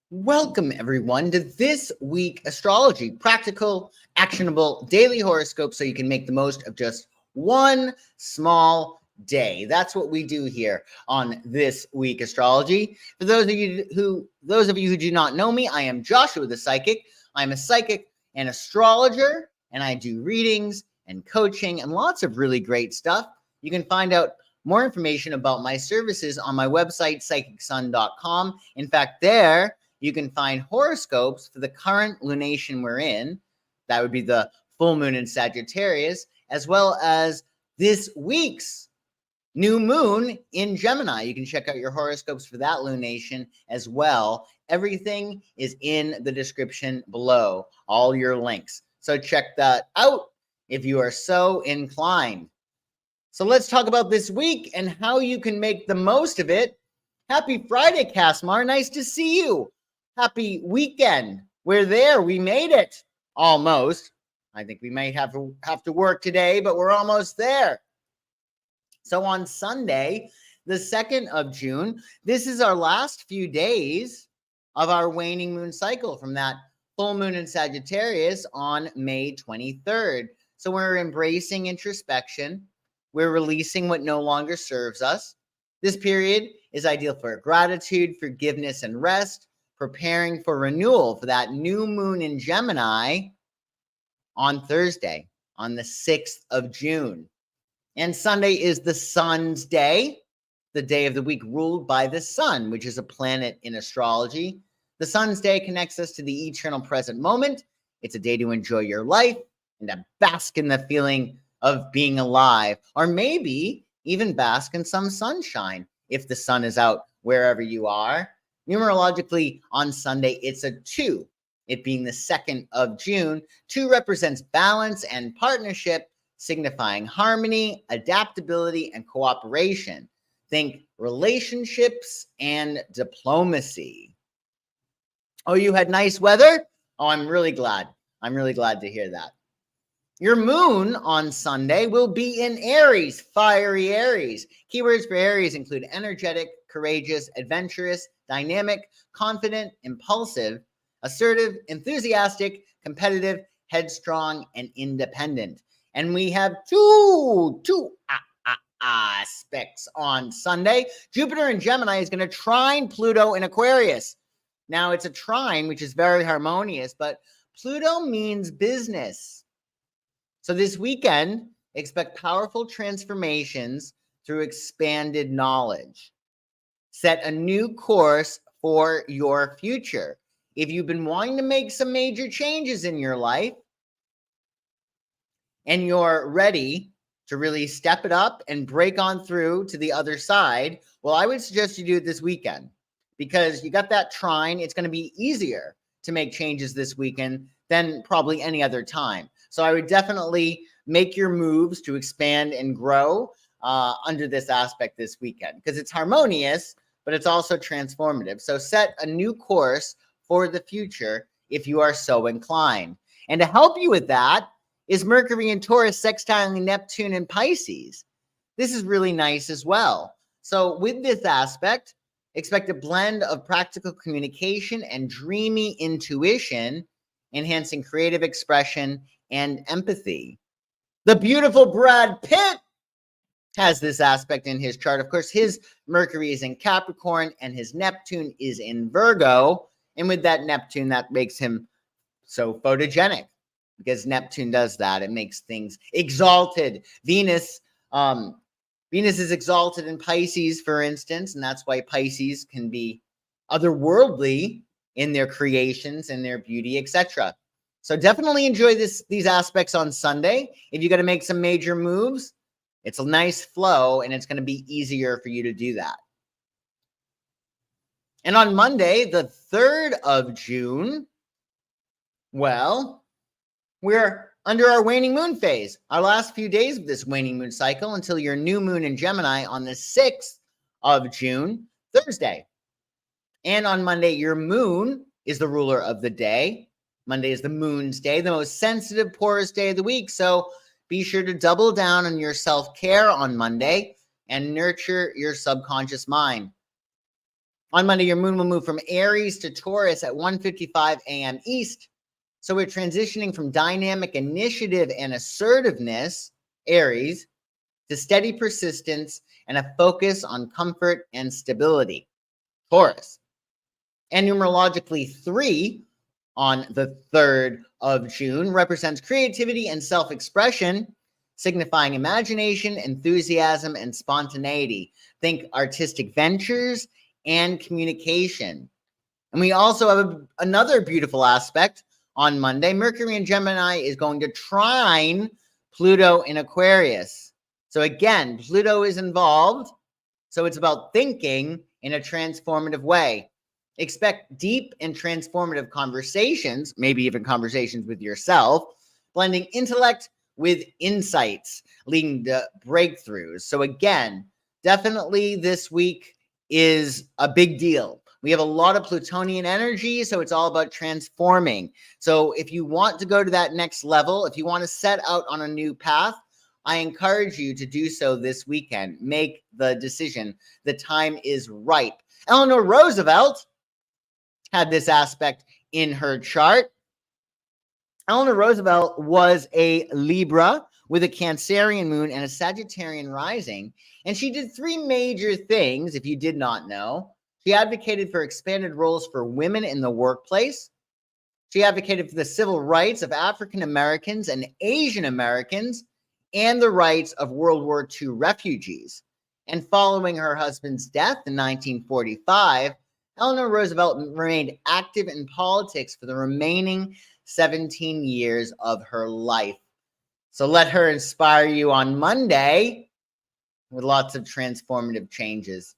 Welcome, everyone, to this week astrology, practical, actionable daily horoscope so you can make the most of just one small day. That's what we do here on this week astrology. For those of you who do not know me, I am Joshua the Psychic. I'm a psychic and astrologer, and I do readings and coaching and lots of really great stuff. You can find out more information about my services on my website, psychicsun.com. In fact, there you can find horoscopes for the current lunation we're in. That would be the full moon in Sagittarius, as well as this week's new moon in Gemini. You can check out your horoscopes for that lunation as well. Everything is in the description below, all your links. So check that out if you are so inclined. So let's talk about this week and how you can make the most of it. Happy Friday, Casmar. Nice to see you. Happy weekend. We're there. We made it. Almost. I think we might have to work today, but we're almost there. So on Sunday, the 2nd of June, this is our last few days of our waning moon cycle from that full moon in Sagittarius on May 23rd. So we're embracing introspection. We're releasing what no longer serves us. This period is ideal for gratitude, forgiveness, and rest, preparing for renewal for that new moon in Gemini on Thursday, on the 6th of June. And Sunday is the sun's day, the day of the week ruled by the sun, which is a planet in astrology. The sun's day connects us to the eternal present moment. It's a day to enjoy your life and to bask in the feeling of being alive, or maybe even bask in some sunshine if the sun is out wherever you are. Numerologically, on Sunday, it's a 2. It being the 2nd of June, 2 represents balance and partnership, signifying harmony, adaptability, and cooperation. Think relationships and diplomacy. Oh, you had nice weather? Oh, I'm really glad. I'm really glad to hear that. Your moon on Sunday will be in Aries, fiery Aries. Keywords for Aries include energetic, courageous, adventurous, dynamic, confident, impulsive, assertive, enthusiastic, competitive, headstrong, and independent. And we have two aspects on Sunday. Jupiter in Gemini is going to trine Pluto in Aquarius. Now, it's a trine, which is very harmonious, but Pluto means business. So this weekend, expect powerful transformations through expanded knowledge. Set a new course for your future. If you've been wanting to make some major changes in your life and you're ready to really step it up and break on through to the other side, well, I would suggest you do it this weekend because you got that trine. It's going to be easier to make changes this weekend than probably any other time. So I would definitely make your moves to expand and grow under this aspect this weekend because it's harmonious, but it's also transformative. So set a new course for the future if you are so inclined. And to help you with that is Mercury in Taurus sextiling Neptune in Pisces. This is really nice as well. So with this aspect, expect a blend of practical communication and dreamy intuition, enhancing creative expression and empathy. The beautiful Brad Pitt has this aspect in his chart. Of course, his Mercury is in Capricorn and his Neptune is in Virgo. And with that Neptune, that makes him so photogenic because Neptune does that. It makes things exalted. Venus is exalted in Pisces, for instance, and that's why Pisces can be otherworldly in their creations and their beauty, etc. So definitely enjoy these aspects on Sunday. If you got to make some major moves, it's a nice flow and it's going to be easier for you to do that. And on Monday, the 3rd of June, well, we're under our waning moon phase, our last few days of this waning moon cycle until your new moon in Gemini on the 6th of June, Thursday. And on Monday, your moon is the ruler of the day. Monday is the moon's day, the most sensitive, poorest day of the week. So be sure to double down on your self-care on Monday and nurture your subconscious mind. On Monday, your moon will move from Aries to Taurus at 1:55 a.m. East. So we're transitioning from dynamic initiative and assertiveness, Aries, to steady persistence and a focus on comfort and stability, Taurus. And numerologically, 3 on the 3rd of June represents creativity and self-expression, signifying imagination, enthusiasm, and spontaneity. Think artistic ventures and communication. And we also have another beautiful aspect on Monday. Mercury in Gemini is going to trine Pluto in Aquarius. So again, Pluto is involved. So it's about thinking in a transformative way. Expect deep and transformative conversations, maybe even conversations with yourself, blending intellect with insights, leading to breakthroughs. So again, definitely this week is a big deal. We have a lot of Plutonian energy, so it's all about transforming. So if you want to go to that next level, if you want to set out on a new path, I encourage you to do so this weekend. Make the decision. The time is ripe. Eleanor Roosevelt had this aspect in her chart. Eleanor Roosevelt was a Libra with a Cancerian moon and a Sagittarian rising. And she did 3 major things, if you did not know. She advocated for expanded roles for women in the workplace. She advocated for the civil rights of African Americans and Asian Americans and the rights of World War II refugees. And following her husband's death in 1945, Eleanor Roosevelt remained active in politics for the remaining 17 years of her life. So let her inspire you on Monday with lots of transformative changes.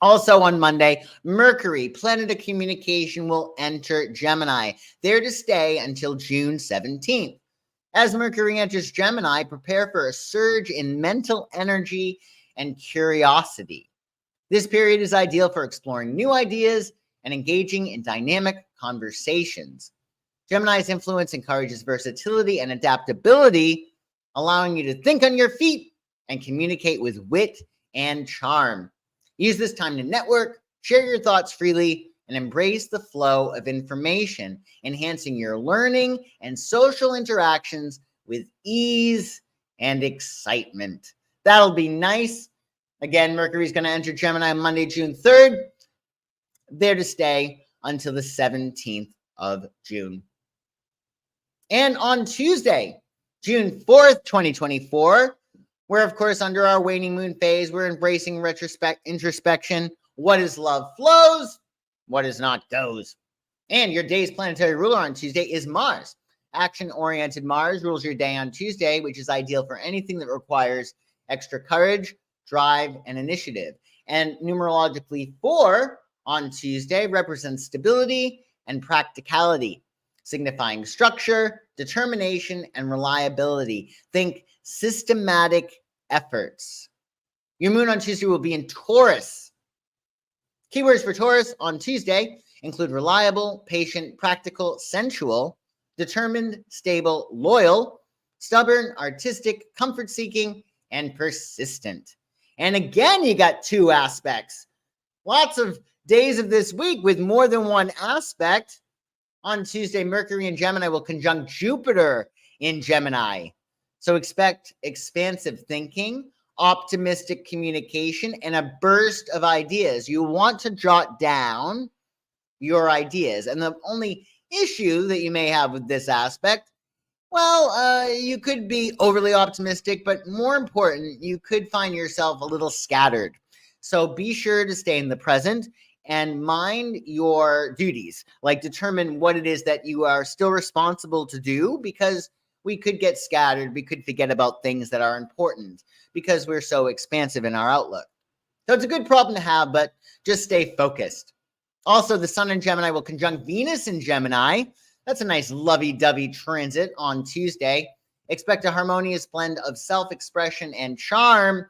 Also on Monday, Mercury, planet of communication, will enter Gemini, there to stay until June 17th. As Mercury enters Gemini, prepare for a surge in mental energy and curiosity. This period is ideal for exploring new ideas and engaging in dynamic conversations. Gemini's influence encourages versatility and adaptability, allowing you to think on your feet and communicate with wit and charm. Use this time to network, share your thoughts freely, and embrace the flow of information, enhancing your learning and social interactions with ease and excitement. That'll be nice. Again, Mercury's going to enter Gemini on Monday, June 3rd, there to stay until the 17th of June. And on Tuesday, June 4th, 2024, we're, of course, under our waning moon phase. We're embracing introspection. What is love flows, what is not goes. And your day's planetary ruler on Tuesday is Mars. Action-oriented Mars rules your day on Tuesday, which is ideal for anything that requires extra courage, drive, and initiative. And numerologically, 4 on Tuesday represents stability and practicality, signifying structure, determination, and reliability. Think systematic efforts. Your moon on Tuesday will be in Taurus. Keywords for Taurus on Tuesday include reliable, patient, practical, sensual, determined, stable, loyal, stubborn, artistic, comfort-seeking, and persistent. And again, you got 2 aspects. Lots of days of this week with more than one aspect. On Tuesday, Mercury in Gemini will conjunct Jupiter in Gemini. So expect expansive thinking, optimistic communication, and a burst of ideas. You want to jot down your ideas. And the only issue that you may have with this aspect, well, you could be overly optimistic, but more important, you could find yourself a little scattered. So be sure to stay in the present and mind your duties, like determine what it is that you are still responsible to do, because we could get scattered. We could forget about things that are important because we're so expansive in our outlook. So it's a good problem to have, but just stay focused. Also, the Sun in Gemini will conjunct Venus in Gemini. That's a nice lovey-dovey transit on Tuesday. Expect a harmonious blend of self-expression and charm,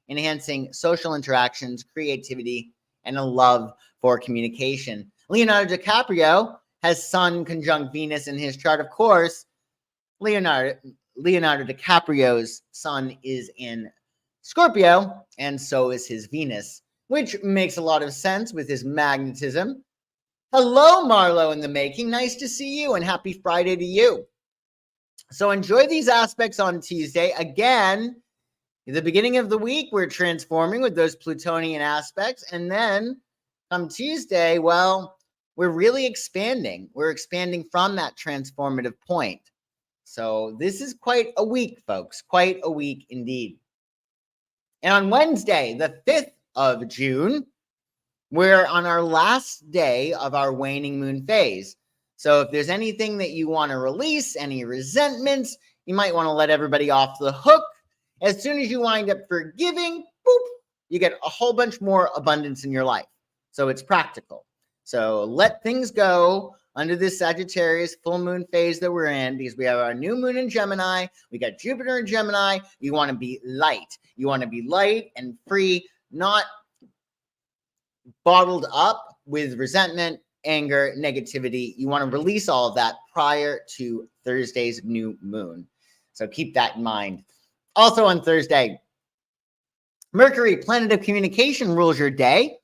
enhancing social interactions, creativity, and a love for communication. Leonardo DiCaprio has Sun conjunct Venus in his chart, of course. Leonardo DiCaprio's Sun is in Scorpio, and so is his Venus. which makes a lot of sense with his magnetism. Hello, Marlo in the making. Nice to see you, and happy Friday to you. So enjoy these aspects on Tuesday. Again, at the beginning of the week, we're transforming with those Plutonian aspects. And then come Tuesday, well, we're really expanding. We're expanding from that transformative point. So this is quite a week, folks. Quite a week indeed. And on Wednesday, the 5th of June, we're on our last day of our waning moon phase. So if there's anything that you want to release, any resentments, you might want to let everybody off the hook. As soon as you wind up forgiving, boop, you get a whole bunch more abundance in your life. So it's practical. So let things go under this Sagittarius full moon phase that we're in, because we have our new moon in Gemini. We got Jupiter in Gemini. You want to be light. You want to be light and free, not bottled up with resentment, anger, negativity. You want to release all of that prior to Thursday's new moon. So keep that in mind. Also on Thursday, Mercury, planet of communication, rules your day,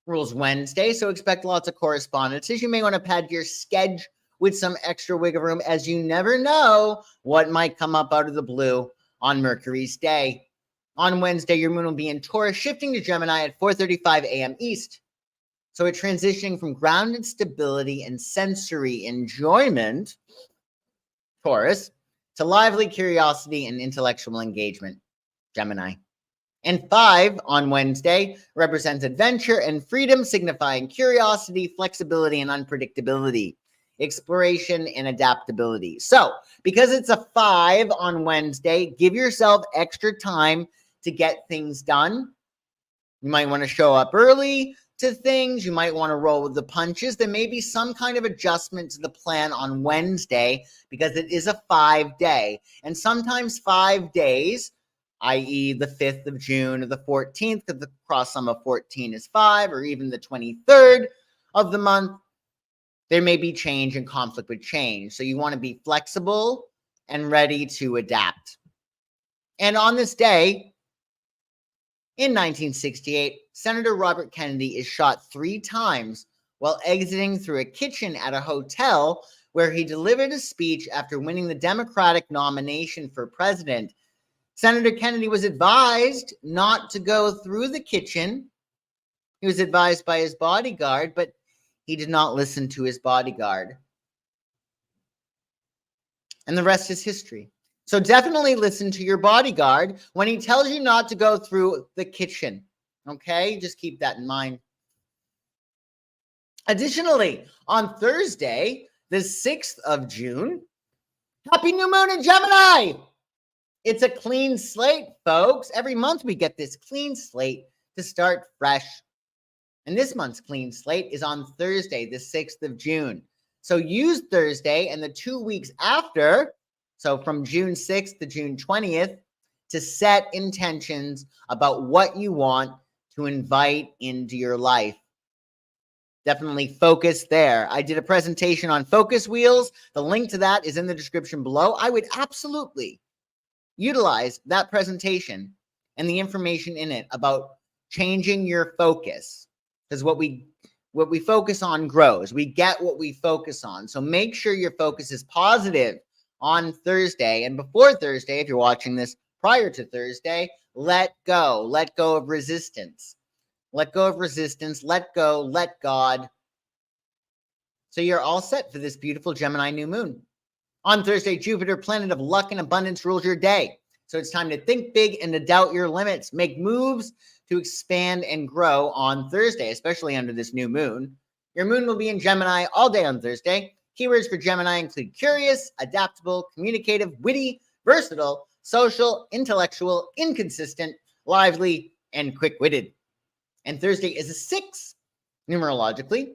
rules Wednesday. So expect lots of correspondences. You may want to pad your schedule with some extra wiggle room, as you never know what might come up out of the blue on Mercury's day. On Wednesday, your moon will be in Taurus, shifting to Gemini at 4:35 a.m. East. So it's transitioning from grounded stability and sensory enjoyment, Taurus, to lively curiosity and intellectual engagement, Gemini. And 5 on Wednesday represents adventure and freedom, signifying curiosity, flexibility, and unpredictability, exploration, and adaptability. So because it's a 5 on Wednesday, give yourself extra time to get things done. You might want to show up early to things. You might want to roll with the punches. There may be some kind of adjustment to the plan on Wednesday because it is a 5-day. And sometimes 5 days, i.e. the 5th of June or the 14th, because the cross sum of 14 is 5, or even the 23rd of the month, there may be change and conflict with change. So you want to be flexible and ready to adapt. And on this day, in 1968, Senator Robert Kennedy is shot 3 times while exiting through a kitchen at a hotel where he delivered a speech after winning the Democratic nomination for president. Senator Kennedy was advised not to go through the kitchen. He was advised by his bodyguard, but he did not listen to his bodyguard. And the rest is history. So definitely listen to your bodyguard when he tells you not to go through the kitchen. Okay? Just keep that in mind. Additionally, on Thursday, the 6th of June, happy new moon in Gemini. It's a clean slate, folks. Every month we get this clean slate to start fresh. And this month's clean slate is on Thursday, the 6th of June. So use Thursday and the 2 weeks after, so from June 6th to June 20th, to set intentions about what you want to invite into your life. Definitely focus there. I did a presentation on focus wheels. The link to that is in the description below. I would absolutely utilize that presentation and the information in it about changing your focus, because what we focus on grows. We get what we focus on. So make sure your focus is positive on Thursday. And before Thursday, if you're watching this prior to Thursday, let go. Let go of resistance. Let go of resistance. Let go. Let God. So you're all set for this beautiful Gemini new moon. On Thursday, Jupiter, planet of luck and abundance, rules your day. So it's time to think big and to doubt your limits. Make moves to expand and grow on Thursday, especially under this new moon. Your moon will be in Gemini all day on Thursday. Keywords for Gemini include curious, adaptable, communicative, witty, versatile, social, intellectual, inconsistent, lively, and quick-witted. And Thursday is a 6 numerologically,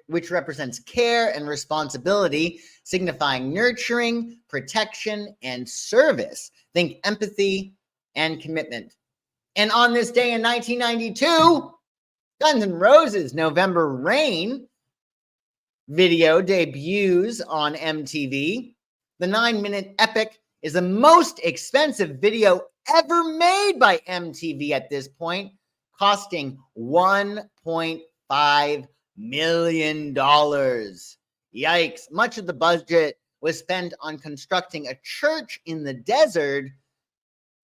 which represents care and responsibility, signifying nurturing, protection, and service. Think empathy and commitment. And on this day in 1992, Guns N' Roses' November Rain video debuts on MTV. The 9-minute epic is the most expensive video ever made by MTV at this point, costing $1.5 million. Yikes. Much of the budget was spent on constructing a church in the desert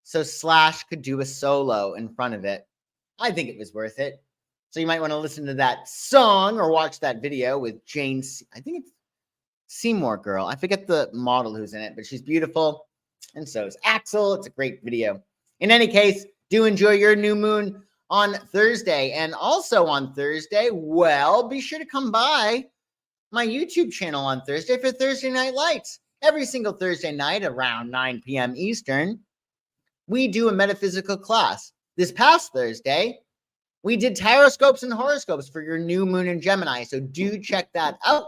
so Slash could do a solo in front of it. I think it was worth it. So you might want to listen to that song or watch that video with Jane. I think it's Seymour Girl. I forget the model who's in it, but she's beautiful. And so is Axel. It's a great video. In any case, do enjoy your new moon on Thursday. And also on Thursday, well, be sure to come by my YouTube channel on Thursday for Thursday Night Lights. Every single Thursday night around 9 p.m. Eastern, we do a metaphysical class. This past Thursday, we did Taroscopes and Horoscopes for your new moon in Gemini. So do check that out.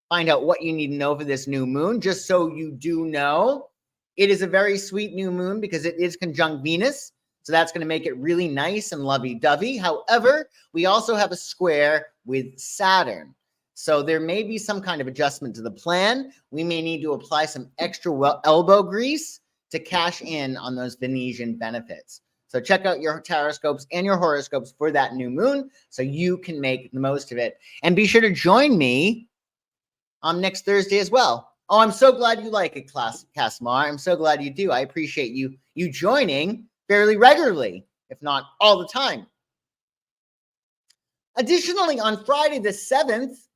Find out what you need to know for this new moon. Just so you do know, it is a very sweet new moon because it is conjunct Venus. So that's going to make it really nice and lovey-dovey. However, we also have a square with Saturn. So there may be some kind of adjustment to the plan. We may need to apply some extra elbow grease to cash in on those Venetian benefits. So check out your Taroscopes and your Horoscopes for that new moon so you can make the most of it. And be sure to join me next Thursday as well. Oh, I'm so glad you like it, Casmar. I'm so glad you do. I appreciate you joining fairly regularly, if not all the time. Additionally, on Friday the 7th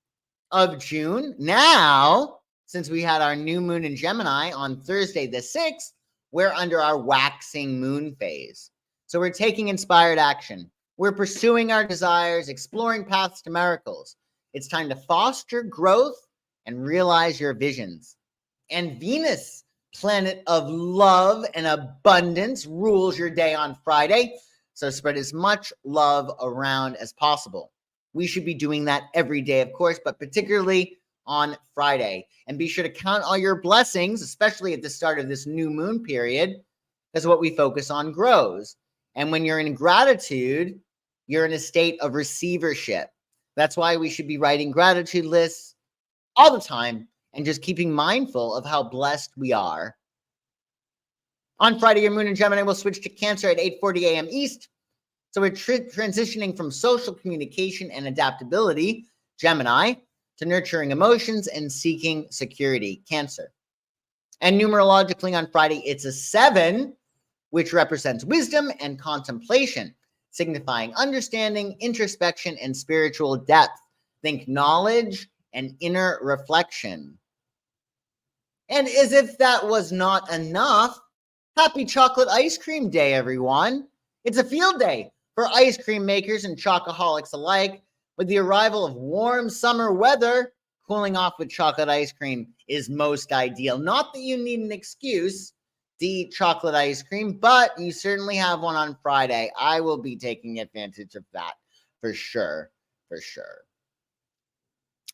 of June, now, since we had our new moon in Gemini on Thursday the 6th, we're under our waxing moon phase. So we're taking inspired action. We're pursuing our desires, exploring paths to miracles. It's time to foster growth and realize your visions. And Venus, planet of love and abundance, rules your day on Friday. So spread as much love around as possible. We should be doing that every day, of course, but particularly on Friday. And be sure to count all your blessings, especially at the start of this new moon period, because what we focus on grows. And when you're in gratitude, you're in a state of receivership. That's why we should be writing gratitude lists all the time and just keeping mindful of how blessed we are. On Friday, your moon in Gemini will switch to Cancer at 8:40 a.m. East. So we're transitioning from social communication and adaptability, Gemini, to nurturing emotions and seeking security, Cancer. And numerologically on Friday, it's a 7, which represents wisdom and contemplation, signifying understanding, introspection, and spiritual depth. Think knowledge and inner reflection. And as if that was not enough, happy Chocolate Ice Cream Day, everyone. It's a field day for ice cream makers and chocoholics alike. With the arrival of warm summer weather, cooling off with chocolate ice cream is most ideal. Not that you need an excuse to eat chocolate ice cream, but you certainly have one on Friday. I will be taking advantage of that for sure, for sure.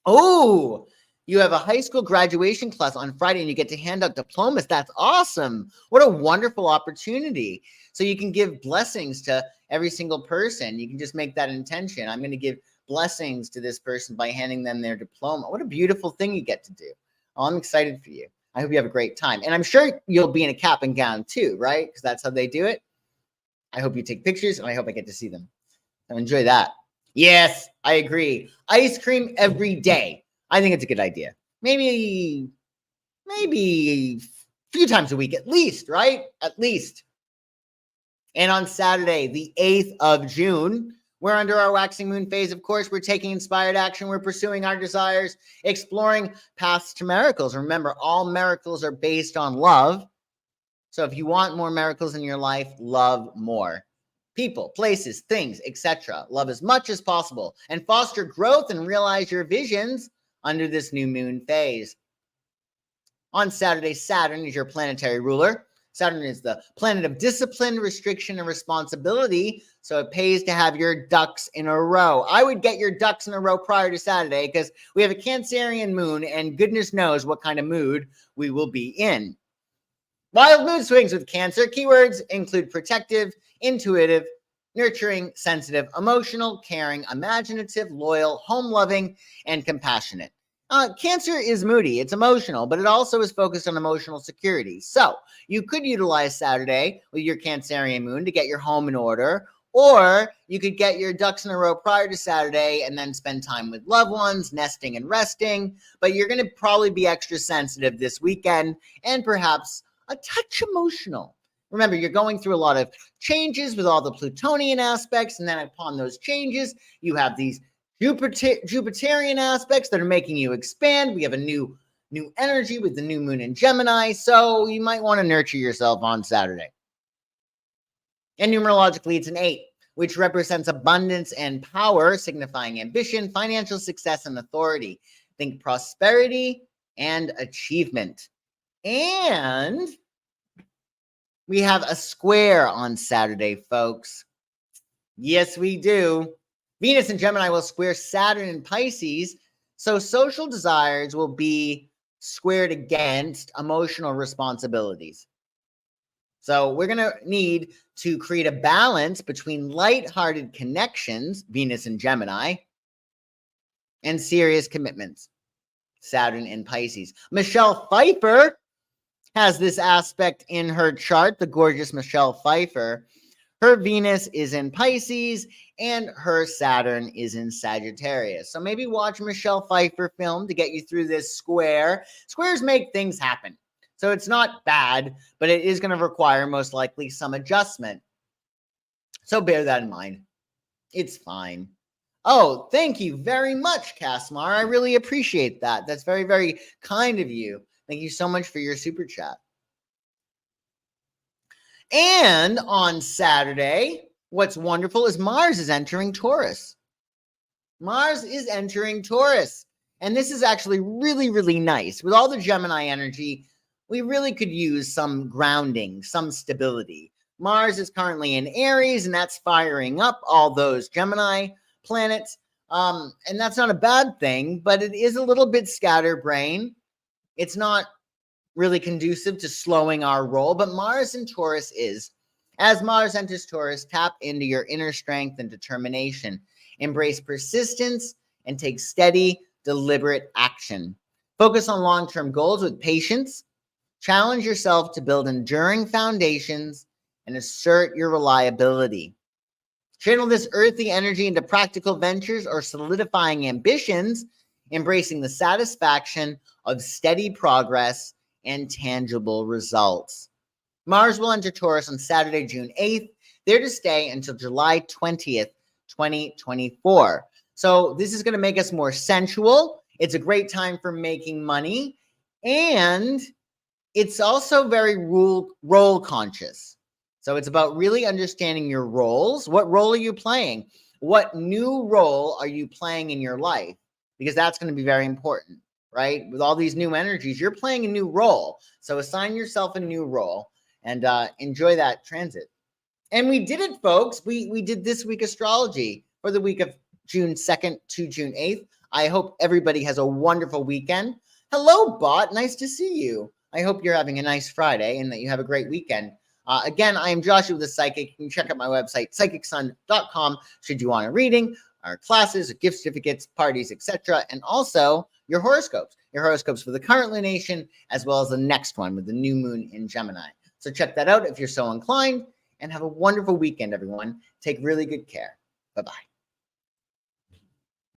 Oh, you have a high school graduation class on Friday and you get to hand out diplomas. That's awesome. What a wonderful opportunity. So you can give blessings to every single person. You can just make that intention. I'm going to give blessings to this person by handing them their diploma. What a beautiful thing you get to do. Oh, I'm excited for you. I hope you have a great time. And I'm sure you'll be in a cap and gown too, right? Because that's how they do it. I hope you take pictures and I hope I get to see them. So enjoy that. Yes, I agree. Ice cream every day. I think it's a good idea. Maybe a few times a week at least, right? At least. And on Saturday, the 8th of June, we're under our waxing moon phase. Of course, we're taking inspired action. We're pursuing our desires, exploring paths to miracles. Remember, all miracles are based on love. So if you want more miracles in your life, love more. People, places, things, etc. Love as much as possible and foster growth and realize your visions under this new moon phase. On Saturday, Saturn is your planetary ruler. Saturn is the planet of discipline, restriction, and responsibility, so it pays to have your ducks in a row. I would get your ducks in a row prior to Saturday because we have a Cancerian moon, and goodness knows what kind of mood we will be in. Wild mood swings with Cancer. Keywords include protective, intuitive, nurturing, sensitive, emotional, caring, imaginative, loyal, home-loving, and compassionate. Cancer is moody, it's emotional, but it also is focused on emotional security. So you could utilize Saturday with your Cancerian moon to get your home in order, Or you could get your ducks in a row prior to Saturday and then spend time with loved ones, nesting and resting. But you're going to probably be extra sensitive this weekend and perhaps a touch emotional. Remember, you're going through a lot of changes with all the Plutonian aspects. And then upon those changes, you have these Jupiterian aspects that are making you expand. We have a new energy with the new moon in Gemini. So you might want to nurture yourself on Saturday. And numerologically, it's an 8, which represents abundance and power, signifying ambition, financial success, and authority. Think prosperity and achievement. And we have a square on Saturday, folks. Yes, we do. Venus in Gemini will square Saturn in Pisces. So social desires will be squared against emotional responsibilities. So we're going to need to create a balance between light-hearted connections, Venus and Gemini, and serious commitments, Saturn in Pisces. Michelle Pfeiffer has this aspect in her chart, the gorgeous Michelle Pfeiffer. Her Venus is in Pisces and her Saturn is in Sagittarius. So maybe watch a Michelle Pfeiffer film to get you through this square. Squares make things happen. So it's not bad, but it is going to require most likely some adjustment. So bear that in mind. It's fine. Oh, thank you very much, Casmar. I really appreciate that. That's very, very kind of you. Thank you so much for your super chat. And on Saturday, what's wonderful is Mars is entering Taurus. Mars is entering Taurus. And this is actually really, really nice. With all the Gemini energy, we really could use some grounding, some stability. Mars is currently in Aries, and that's firing up all those Gemini planets. And that's not a bad thing, but it is a little bit scatterbrain. It's not really conducive to slowing our roll, but Mars in Taurus is. As Mars enters Taurus, tap into your inner strength and determination. Embrace persistence and take steady, deliberate action. Focus on long-term goals with patience. Challenge yourself to build enduring foundations and assert your reliability. Channel this earthy energy into practical ventures or solidifying ambitions, embracing the satisfaction of steady progress and tangible results. Mars will enter Taurus on Saturday, June 8th, there to stay until July 20th, 2024. So this is going to make us more sensual. It's a great time for making money. And it's also very role conscious. So it's about really understanding your roles. What role are you playing? What new role are you playing in your life? Because that's going to be very important, right? With all these new energies, you're playing a new role. So assign yourself a new role and enjoy that transit. And we did it, folks. We did this week astrology for the week of June 2nd to June 8th. I hope everybody has a wonderful weekend. Hello, Bot. Nice to see you. I hope you're having a nice Friday and that you have a great weekend. Again, I am Joshua the Psychic. You can check out my website, psychicsun.com, should you want a reading, our classes, gift certificates, parties, etc. And also your horoscopes for the current lunation, as well as the next one with the new moon in Gemini. So check that out if you're so inclined, and have a wonderful weekend, everyone. Take really good care. Bye-bye.